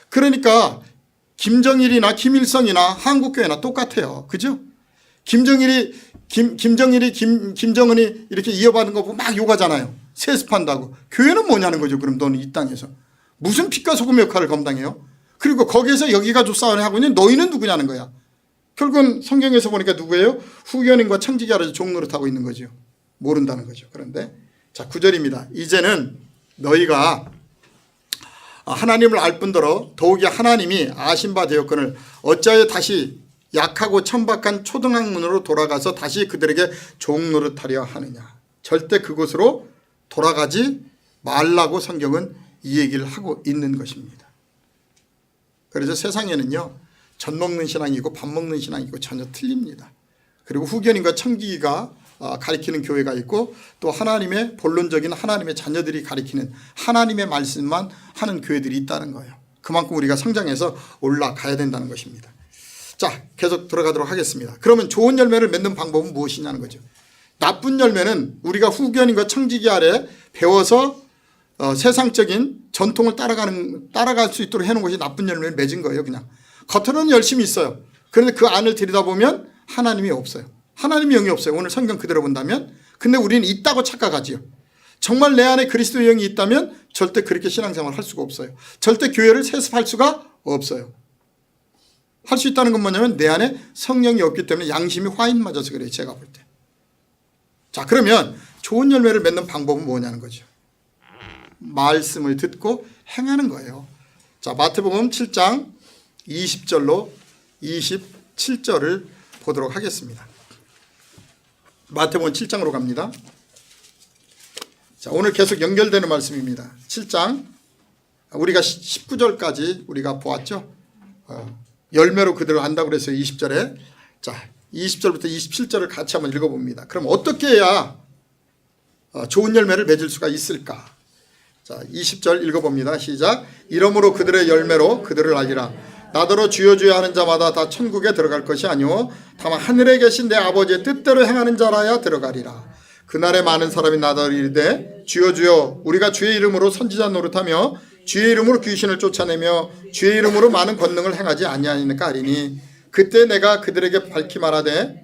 그러니까 김정일이나 김일성이나 한국교회나 똑같아요. 그죠? 김정은이 이렇게 이어받은 거 보고 막 욕하잖아요. 세습한다고. 교회는 뭐냐는 거죠. 그럼 너는 이 땅에서. 무슨 빛과 소금의 역할을 감당해요? 그리고 거기에서 여기가 조사원을 하고 있는 너희는 누구냐는 거야. 결국은 성경에서 보니까 누구예요? 후견인과 청지기 아래서 종노릇하고 있는 거죠. 모른다는 거죠. 그런데 자 9절입니다. 이제는 너희가 하나님을 알 뿐더러 더욱이 하나님이 아신 바 되었거늘 어찌하여 다시 약하고 천박한 초등학문으로 돌아가서 다시 그들에게 종노릇하려 하느냐. 절대 그곳으로 돌아가지 말라고 성경은 이 얘기를 하고 있는 것입니다. 그래서 세상에는요. 젖 먹는 신앙이고 밥 먹는 신앙이고 전혀 틀립니다. 그리고 후견인과 청지기가 가리키는 교회가 있고 또 하나님의 본론적인 하나님의 자녀들이 가리키는 하나님의 말씀만 하는 교회들이 있다는 거예요. 그만큼 우리가 성장해서 올라가야 된다는 것입니다. 자, 계속 들어가도록 하겠습니다. 그러면 좋은 열매를 맺는 방법은 무엇이냐는 거죠. 나쁜 열매는 우리가 후견인과 청지기 아래 배워서 세상적인 전통을 따라갈 수 있도록 해놓은 것이 나쁜 열매를 맺은 거예요. 그냥 겉으로는 열심히 있어요. 그런데 그 안을 들여다보면 하나님이 없어요. 하나님의 영이 없어요. 오늘 성경 그대로 본다면. 근데 우리는 있다고 착각하지요. 정말 내 안에 그리스도의 영이 있다면 절대 그렇게 신앙생활을 할 수가 없어요. 절대 교회를 세습할 수가 없어요. 할 수 있다는 건 뭐냐면 내 안에 성령이 없기 때문에 양심이 화인 맞아서 그래요. 제가 볼 때. 자, 그러면 좋은 열매를 맺는 방법은 뭐냐는 거죠. 말씀을 듣고 행하는 거예요. 자, 마태복음 7장 20절로 27절을 보도록 하겠습니다. 마태복음 7장으로 갑니다. 자, 오늘 계속 연결되는 말씀입니다. 7장 우리가 19절까지 우리가 보았죠. 열매로 그들을 안다고 그랬어요. 20절에. 자, 20절부터 27절을 같이 한번 읽어봅니다. 그럼 어떻게 해야 좋은 열매를 맺을 수가 있을까? 자, 20절 읽어봅니다. 시작. 이러므로 그들의 열매로 그들을 알리라. 나더러 주여 주여 하는 자마다 다 천국에 들어갈 것이 아니오 다만 하늘에 계신 내 아버지의 뜻대로 행하는 자라야 들어가리라. 그날에 많은 사람이 나더러 이르되 주여 주여 우리가 주의 이름으로 선지자 노릇하며 주의 이름으로 귀신을 쫓아내며 주의 이름으로 많은 권능을 행하지 아니하니까 하리니 그때 내가 그들에게 밝히 말하되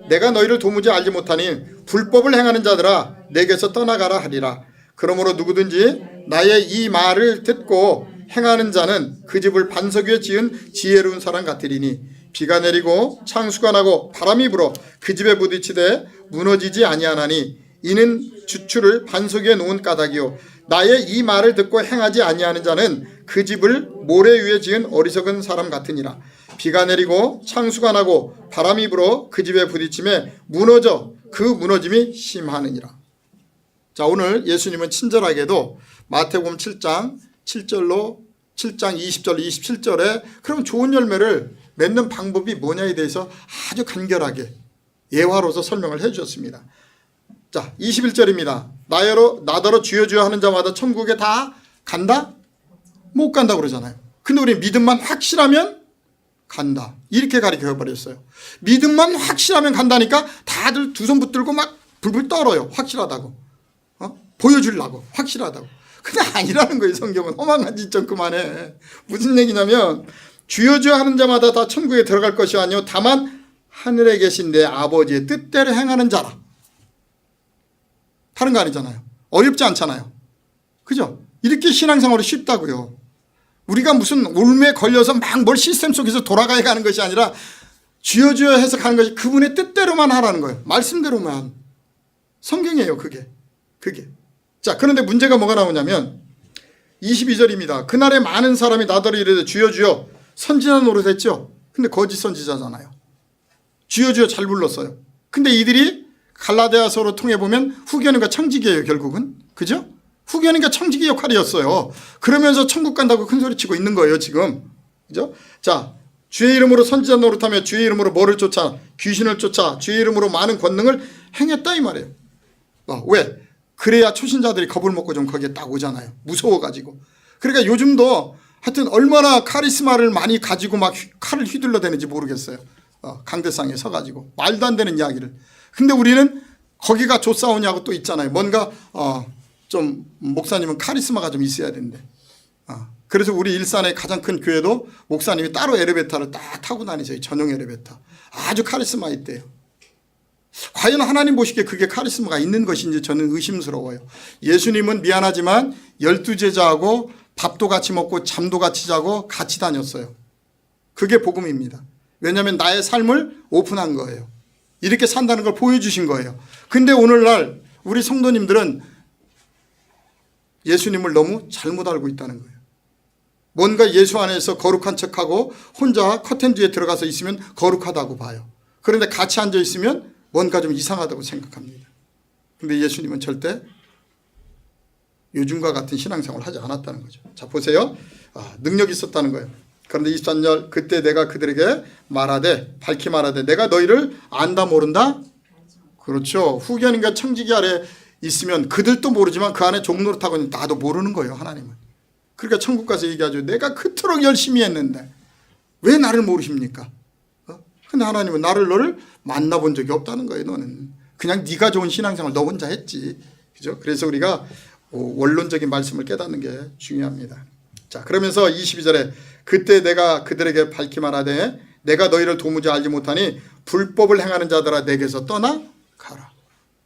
내가 너희를 도무지 알지 못하니 불법을 행하는 자들아 내게서 떠나가라 하리라. 그러므로 누구든지 나의 이 말을 듣고 행하는 자는 그 집을 반석 위에 지은 지혜로운 사람 같으리니 비가 내리고 창수가 나고 바람이 불어 그 집에 부딪히되 무너지지 아니하나니 이는 주추를 반석 위에 놓은 까닭이요 나의 이 말을 듣고 행하지 아니하는 자는 그 집을 모래 위에 지은 어리석은 사람 같으니라. 비가 내리고 창수가 나고 바람이 불어 그 집에 부딪힘에 무너져 그 무너짐이 심하느니라. 자, 오늘 예수님은 친절하게도 마태복음 7장 7장 20절 27절에 그럼 좋은 열매를 맺는 방법이 뭐냐에 대해서 아주 간결하게 예화로서 설명을 해 주셨습니다. 자, 21절입니다. 나더러 주여 주여 하는 자마다 천국에 다 간다? 못 간다 그러잖아요. 근데 우리 믿음만 확실하면 간다. 이렇게 가르쳐 버렸어요. 믿음만 확실하면 간다니까 다들 두 손 붙들고 막 불불 떨어요. 확실하다고. 보여주려고. 확실하다고. 근데 아니라는 거예요. 성경은. 허망한 짓 좀 그만해. 무슨 얘기냐면 주여 주여 하는 자마다 다 천국에 들어갈 것이 아니요 다만 하늘에 계신 내 아버지의 뜻대로 행하는 자라. 다른 거 아니잖아요. 어렵지 않잖아요. 그죠? 이렇게 신앙생활이 쉽다고요. 우리가 무슨 올매에 걸려서 막 뭘 시스템 속에서 돌아가야 가는 것이 아니라 주여 주여 해서 가는 것이 그분의 뜻대로만 하라는 거예요. 말씀대로만. 성경이에요. 그게. 자, 그런데 문제가 뭐가 나오냐면 22절입니다. 그날에 많은 사람이 나더러 이르되 주여 주여 선지자 노릇했죠. 근데 거짓 선지자잖아요. 주여 주여 잘 불렀어요. 근데 이들이 갈라디아서로 통해 보면 후견인과 청지기예요. 결국은. 그죠? 후견인과 청지기 역할이었어요. 그러면서 천국 간다고 큰소리치고 있는 거예요. 지금. 그죠? 자, 주의 이름으로 선지자 노릇하며 주의 이름으로 뭐를 쫓아? 귀신을 쫓아 주의 이름으로 많은 권능을 행했다 이 말이에요. 왜? 그래야 초신자들이 겁을 먹고 좀 거기에 딱 오잖아요. 무서워가지고. 그러니까 요즘도 하여튼 얼마나 카리스마를 많이 가지고 막 칼을 휘둘러대는지 모르겠어요. 강대상에 서가지고. 말도 안 되는 이야기를. 근데 우리는 거기가 조싸우냐고 또 있잖아요. 뭔가 좀 목사님은 카리스마가 좀 있어야 되는데. 그래서 우리 일산의 가장 큰 교회도 목사님이 따로 엘리베이터를 딱 타고 다니세요. 전용 엘리베이터. 아주 카리스마 있대요. 과연 하나님 보시기에 그게 카리스마가 있는 것인지 저는 의심스러워요. 예수님은 미안하지만 12제자하고 밥도 같이 먹고 잠도 같이 자고 같이 다녔어요. 그게 복음입니다. 왜냐하면 나의 삶을 오픈한 거예요. 이렇게 산다는 걸 보여주신 거예요. 근데 오늘날 우리 성도님들은 예수님을 너무 잘못 알고 있다는 거예요. 뭔가 예수 안에서 거룩한 척하고 혼자 커튼 뒤에 들어가서 있으면 거룩하다고 봐요. 그런데 같이 앉아 있으면 뭔가 좀 이상하다고 생각합니다. 근데 예수님은 절대 요즘과 같은 신앙생활을 하지 않았다는 거죠. 자, 보세요. 능력이 있었다는 거예요. 그런데 23절 그때 내가 그들에게 말하되 밝히 말하되 내가 너희를 안다 모른다? 그렇죠. 후견인과 청지기 아래 있으면 그들도 모르지만 그 안에 종노릇하고 있는 나도 모르는 거예요. 하나님은. 그러니까 천국 가서 얘기하죠. 내가 그토록 열심히 했는데 왜 나를 모르십니까? 근데 하나님은 너를 만나본 적이 없다는 거예요. 너는 그냥 네가 좋은 신앙생활 너 혼자 했지. 그죠? 그래서 우리가 원론적인 말씀을 깨닫는 게 중요합니다. 자, 그러면서 22절에 그때 내가 그들에게 밝히 말하되 내가 너희를 도무지 알지 못하니 불법을 행하는 자들아 내게서 떠나 가라.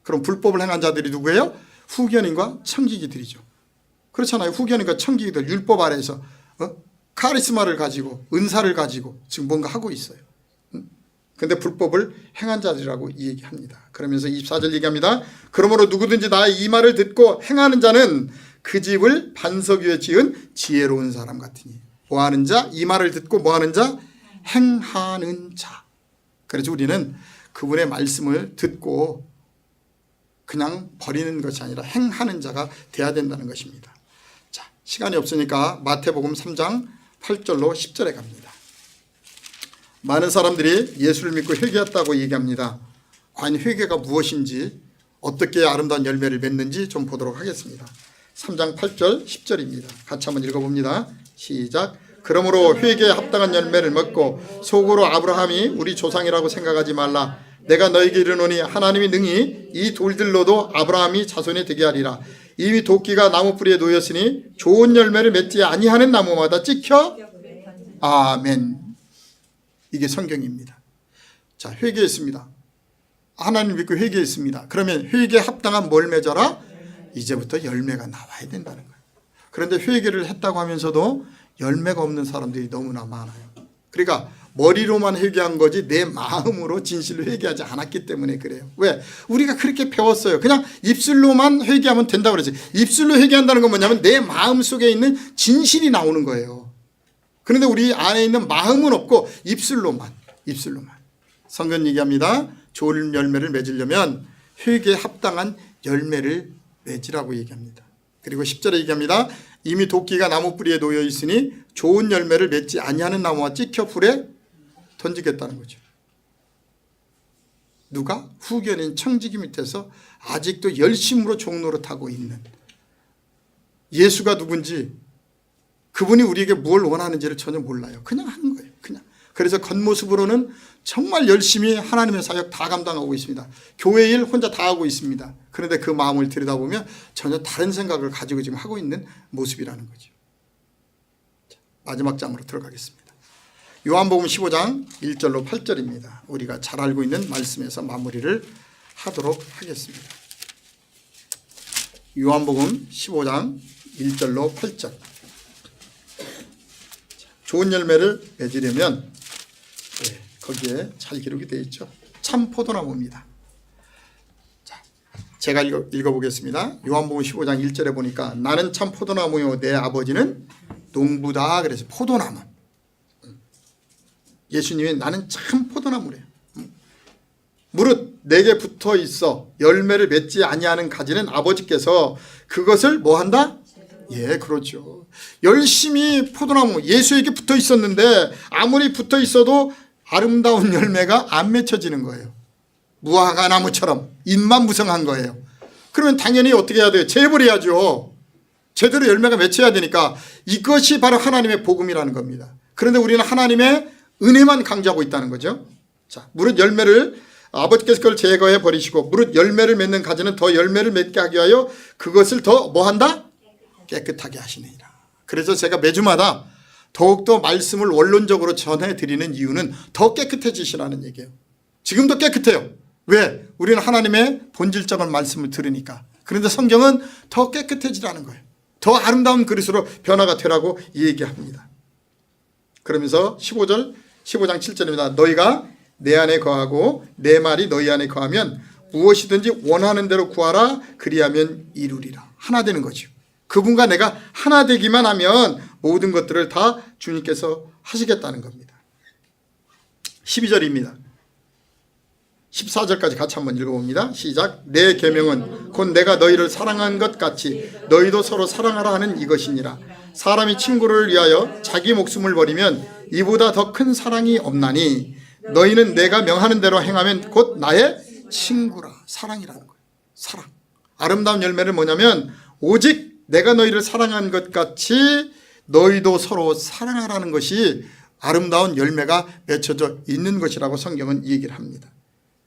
그럼 불법을 행한 자들이 누구예요? 후견인과 청지기들이죠. 그렇잖아요. 후견인과 청지기들 율법 아래에서 카리스마를 가지고 은사를 가지고 지금 뭔가 하고 있어요. 근데 불법을 행한 자들이라고 얘기합니다. 그러면서 24절 얘기합니다. 그러므로 누구든지 나의 이 말을 듣고 행하는 자는 그 집을 반석 위에 지은 지혜로운 사람 같으니. 뭐하는 자? 이 말을 듣고 뭐하는 자? 행하는 자. 그래서 우리는 그분의 말씀을 듣고 그냥 버리는 것이 아니라 행하는 자가 돼야 된다는 것입니다. 자, 시간이 없으니까 마태복음 3장 8절로 10절에 갑니다. 많은 사람들이 예수를 믿고 회개했다고 얘기합니다. 과연 회개가 무엇인지, 어떻게 아름다운 열매를 맺는지 좀 보도록 하겠습니다. 3장 8절 10절입니다. 같이 한번 읽어봅니다. 시작. 그러므로 회개에 합당한 열매를 먹고 속으로 아브라함이 우리 조상이라고 생각하지 말라. 내가 너에게 이르노니 하나님이 능히 이 돌들로도 아브라함이 자손이 되게 하리라. 이미 도끼가 나무 뿌리에 놓였으니 좋은 열매를 맺지 아니하는 나무마다 찍혀. 아멘. 이게 성경입니다. 자, 회개했습니다. 하나님 믿고 회개했습니다. 그러면 회개에 합당한 뭘 맺어라? 이제부터 열매가 나와야 된다는 거예요. 그런데 회개를 했다고 하면서도 열매가 없는 사람들이 너무나 많아요. 그러니까 머리로만 회개한 거지 내 마음으로 진실로 회개하지 않았기 때문에 그래요. 왜? 우리가 그렇게 배웠어요. 그냥 입술로만 회개하면 된다고 그러지. 입술로 회개한다는 건 뭐냐면 내 마음 속에 있는 진실이 나오는 거예요. 그런데 우리 안에 있는 마음은 없고 입술로만. 성경 얘기합니다. 좋은 열매를 맺으려면 회개에 합당한 열매를 맺으라고 얘기합니다. 그리고 10절에 얘기합니다. 이미 도끼가 나무 뿌리에 놓여 있으니 좋은 열매를 맺지 아니하는 나무와 찍혀 불에 던지겠다는 거죠. 누가? 후견인 청지기 밑에서 아직도 열심으로 종노릇하고 있는 예수가 누군지, 그분이 우리에게 뭘 원하는지를 전혀 몰라요. 그냥 하는 거예요. 그냥. 그래서 겉모습으로는 정말 열심히 하나님의 사역 다 감당하고 있습니다. 교회 일 혼자 다 하고 있습니다. 그런데 그 마음을 들여다보면 전혀 다른 생각을 가지고 지금 하고 있는 모습이라는 거죠. 자, 마지막 장으로 들어가겠습니다. 요한복음 15장 1절로 8절입니다. 우리가 잘 알고 있는 말씀에서 마무리를 하도록 하겠습니다. 요한복음 15장 1절로 8절. 좋은 열매를 맺으려면 거기에 잘 기록이 되어 있죠. 참 포도나무입니다. 자, 제가 읽어보겠습니다. 요한복음 15장 1절에 보니까 나는 참 포도나무요 내 아버지는 농부다. 그래서 포도나무. 예수님이 나는 참 포도나무래요. 무릇 내게 붙어 있어 열매를 맺지 아니하는 가지는 아버지께서 그것을 뭐 한다? 예, 그렇죠. 열심히 포도나무 예수에게 붙어 있었는데 아무리 붙어 있어도 아름다운 열매가 안 맺혀지는 거예요. 무화과 나무처럼 잎만 무성한 거예요. 그러면 당연히 어떻게 해야 돼요? 재벌해야죠. 제대로 열매가 맺혀야 되니까 이것이 바로 하나님의 복음이라는 겁니다. 그런데 우리는 하나님의 은혜만 강조하고 있다는 거죠. 자, 무릇 열매를 아버지께서 그걸 제거해 버리시고 무릇 열매를 맺는 가지는 더 열매를 맺게 하기 위하여 그것을 더 뭐 한다? 깨끗하게 하시느니라. 그래서 제가 매주마다 더욱더 말씀을 원론적으로 전해드리는 이유는 더 깨끗해지시라는 얘기예요. 지금도 깨끗해요. 왜? 우리는 하나님의 본질적인 말씀을 들으니까. 그런데 성경은 더 깨끗해지라는 거예요. 더 아름다운 그릇으로 변화가 되라고 얘기합니다. 그러면서 15장 7절입니다. 너희가 내 안에 거하고 내 말이 너희 안에 거하면 무엇이든지 원하는 대로 구하라. 그리하면 이루리라. 하나 되는 거죠. 그분과 내가 하나 되기만 하면 모든 것들을 다 주님께서 하시겠다는 겁니다. 12절입니다. 14절까지 같이 한번 읽어봅니다. 시작. 내 계명은 곧 내가 너희를 사랑한 것 같이 너희도 서로 사랑하라 하는 이것이니라. 사람이 친구를 위하여 자기 목숨을 버리면 이보다 더 큰 사랑이 없나니 너희는 내가 명하는 대로 행하면 곧 나의 친구라. 사랑이라는 거예요. 사랑. 아름다운 열매를 뭐냐면 오직 내가 너희를 사랑한 것 같이 너희도 서로 사랑하라는 것이 아름다운 열매가 맺혀져 있는 것이라고 성경은 얘기를 합니다.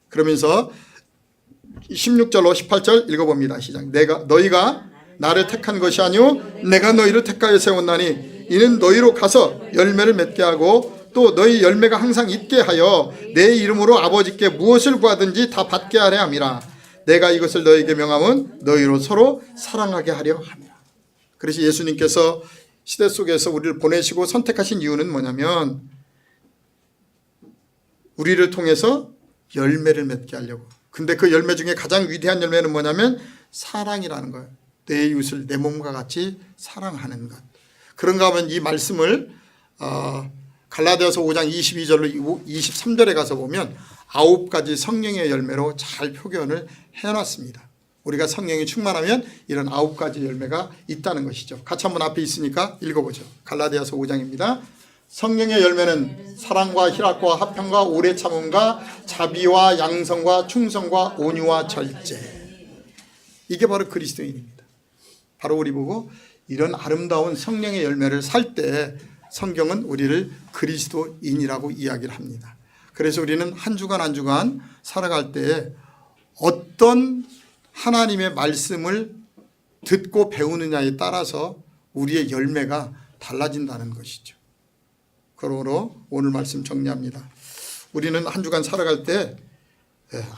그러면서 16절로 18절 읽어봅니다. 시작. 너희가 나를 택한 것이 아니오 내가 너희를 택하여 세웠나니 이는 너희로 가서 열매를 맺게 하고 또 너희 열매가 항상 있게 하여 내 이름으로 아버지께 무엇을 구하든지 다 받게 하려 함이라. 내가 이것을 너희에게 명함은 너희로 서로 사랑하게 하려 함이라. 그래서 예수님께서 시대 속에서 우리를 보내시고 선택하신 이유는 뭐냐면 우리를 통해서 열매를 맺게 하려고. 근데 그 열매 중에 가장 위대한 열매는 뭐냐면 사랑이라는 거예요. 내 이웃을 내 몸과 같이 사랑하는 것. 그런가 하면 이 말씀을 갈라디아서 5장 22절로 23절에 가서 보면 9가지 성령의 열매로 잘 표현을 해놨습니다. 우리가 성령이 충만하면 이런 9가지 열매가 있다는 것이죠. 같이 한번 앞에 있으니까 읽어보죠. 갈라디아서 5장입니다. 성령의 열매는 사랑과 희락과 화평과 오래 참음과 자비와 양성과 충성과 온유와 절제. 이게 바로 그리스도인입니다. 바로 우리 보고 이런 아름다운 성령의 열매를 살 때 성경은 우리를 그리스도인이라고 이야기를 합니다. 그래서 우리는 한 주간 한 주간 살아갈 때 어떤 하나님의 말씀을 듣고 배우느냐에 따라서 우리의 열매가 달라진다는 것이죠. 그러므로 오늘 말씀 정리합니다. 우리는 한 주간 살아갈 때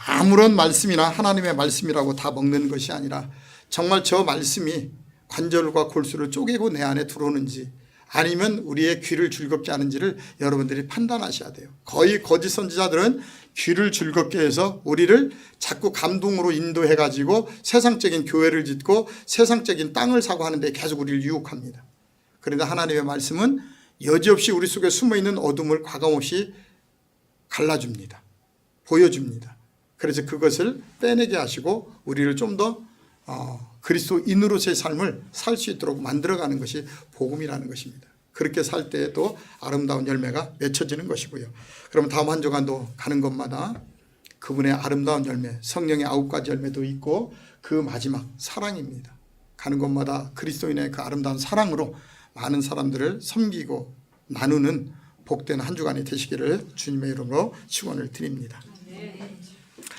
아무런 말씀이나 하나님의 말씀이라고 다 먹는 것이 아니라 정말 저 말씀이 관절과 골수를 쪼개고 내 안에 들어오는지 아니면 우리의 귀를 즐겁게 하는지를 여러분들이 판단하셔야 돼요. 거의 거짓 선지자들은 귀를 즐겁게 해서 우리를 자꾸 감동으로 인도해가지고 세상적인 교회를 짓고 세상적인 땅을 사고 하는데 계속 우리를 유혹합니다. 그런데 하나님의 말씀은 여지없이 우리 속에 숨어있는 어둠을 과감없이 갈라줍니다. 보여줍니다. 그래서 그것을 빼내게 하시고 우리를 좀 더 그리스도인으로서의 삶을 살 수 있도록 만들어가는 것이 복음이라는 것입니다. 그렇게 살 때 또 아름다운 열매가 맺혀지는 것이고요. 그러면 다음 한 주간도 가는 곳마다 그분의 아름다운 열매, 성령의 9가지 열매도 있고 그 마지막 사랑입니다. 가는 곳마다 그리스도인의 그 아름다운 사랑으로 많은 사람들을 섬기고 나누는 복된 한 주간이 되시기를 주님의 이름으로 축원을 드립니다.